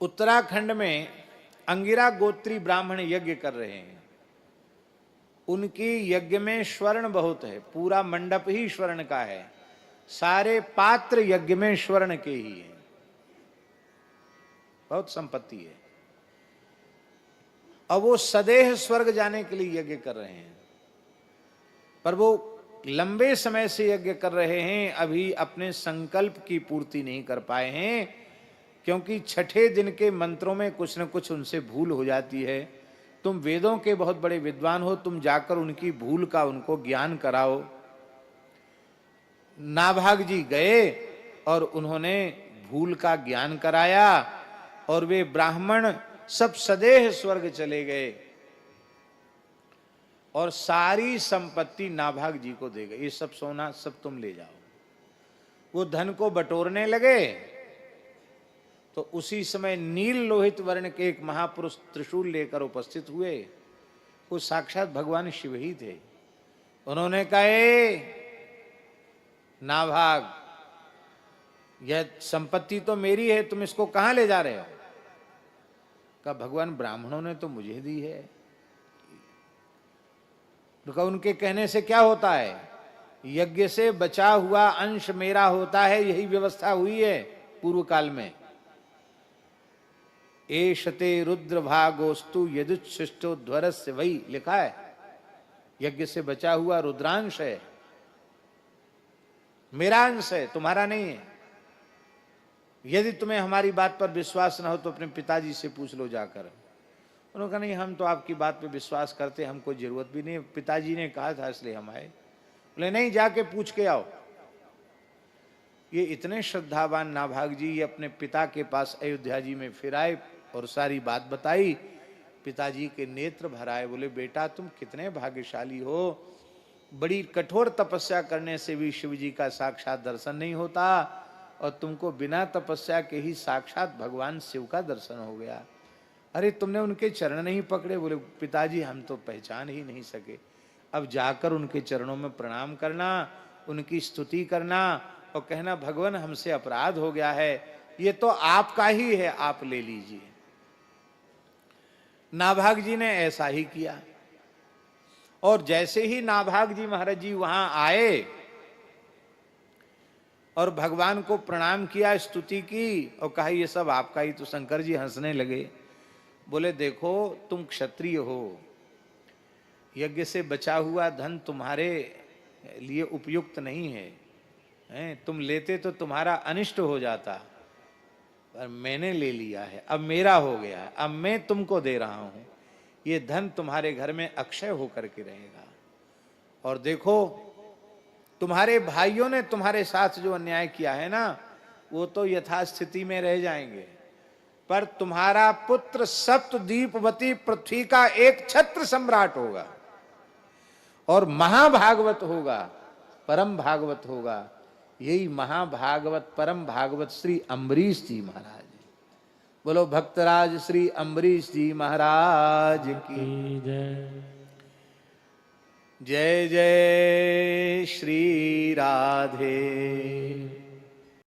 उत्तराखंड में अंगिरा गोत्री ब्राह्मण यज्ञ कर रहे हैं। उनकी यज्ञ में स्वर्ण बहुत है, पूरा मंडप ही स्वर्ण का है, सारे पात्र यज्ञ में स्वर्ण के ही हैं, बहुत संपत्ति है। अब वो सदेह स्वर्ग जाने के लिए यज्ञ कर रहे हैं, पर वो लंबे समय से यज्ञ कर रहे हैं, अभी अपने संकल्प की पूर्ति नहीं कर पाए हैं, क्योंकि छठे दिन के मंत्रों में कुछ न कुछ उनसे भूल हो जाती है। तुम वेदों के बहुत बड़े विद्वान हो, तुम जाकर उनकी भूल का उनको ज्ञान कराओ। नाभाग जी गए और उन्होंने भूल का ज्ञान कराया और वे ब्राह्मण सब सदेह स्वर्ग चले गए और सारी संपत्ति नाभाग जी को दे गए। ये सब सोना सब तुम ले जाओ। वो धन को बटोरने लगे तो उसी समय नील लोहित वर्ण के एक महापुरुष त्रिशूल लेकर उपस्थित हुए। वो साक्षात भगवान शिव ही थे। उन्होंने कहा, नाभाग, यह संपत्ति तो मेरी है, तुम इसको कहां ले जा रहे हो? कहा, भगवान ब्राह्मणों ने तो मुझे दी है। तो कहा, उनके कहने से क्या होता है? यज्ञ से बचा हुआ अंश मेरा होता है, यही व्यवस्था हुई है पूर्व काल में। एशते रुद्र भागोस्तु यदुच्छिष्टो ध्वरस्य, वही लिखा है, यज्ञ से बचा हुआ रुद्रांश है, मेरा अंश है, तुम्हारा नहीं है। यदि तुम्हें हमारी बात पर विश्वास न हो तो अपने पिताजी से पूछ लो जाकर। उन्होंने कहा, नहीं, हम तो आपकी बात पे विश्वास करते, हमको जरूरत भी नहीं, पिताजी ने कहा था इसलिए हम आए। बोले, नहीं, जाके पूछ के आओ। ये इतने श्रद्धावान नाभाग जी, ये अपने पिता के पास अयोध्या जी में फिर आए और सारी बात बताई। पिताजी के नेत्र भर आए। बोले, बेटा, तुम कितने भाग्यशाली हो, बड़ी कठोर तपस्या करने से भी शिव जी का साक्षात दर्शन नहीं होता और तुमको बिना तपस्या के ही साक्षात भगवान शिव का दर्शन हो गया। अरे, तुमने उनके चरण नहीं पकड़े? बोले, पिताजी, हम तो पहचान ही नहीं सके। अब जाकर उनके चरणों में प्रणाम करना, उनकी स्तुति करना और कहना, भगवान, हमसे अपराध हो गया है, ये तो आपका ही है, आप ले लीजिए। नाभाग जी ने ऐसा ही किया और जैसे ही नाभाग जी महाराज जी वहां आए और भगवान को प्रणाम किया, स्तुति की और कहा, ये सब आपका ही। तो शंकर जी हंसने लगे। बोले, देखो, तुम क्षत्रिय हो, यज्ञ से बचा हुआ धन तुम्हारे लिए उपयुक्त नहीं है, तुम लेते तो तुम्हारा अनिष्ट हो जाता, पर मैंने ले लिया है, अब मेरा हो गया है, अब मैं तुमको दे रहा हूं, ये धन तुम्हारे घर में अक्षय होकर के रहेगा। और देखो, तुम्हारे भाइयों ने तुम्हारे साथ जो अन्याय किया है ना, वो तो यथास्थिति में रह जाएंगे, पर तुम्हारा पुत्र सप्तद्वीपवती पृथ्वी का एक छत्र सम्राट होगा और महाभागवत होगा, परम भागवत होगा। यही महाभागवत परम भागवत श्री अम्बरीश जी महाराज। बोलो भक्तराज श्री अम्बरीश जी महाराज की जय। जय जय श्री राधे।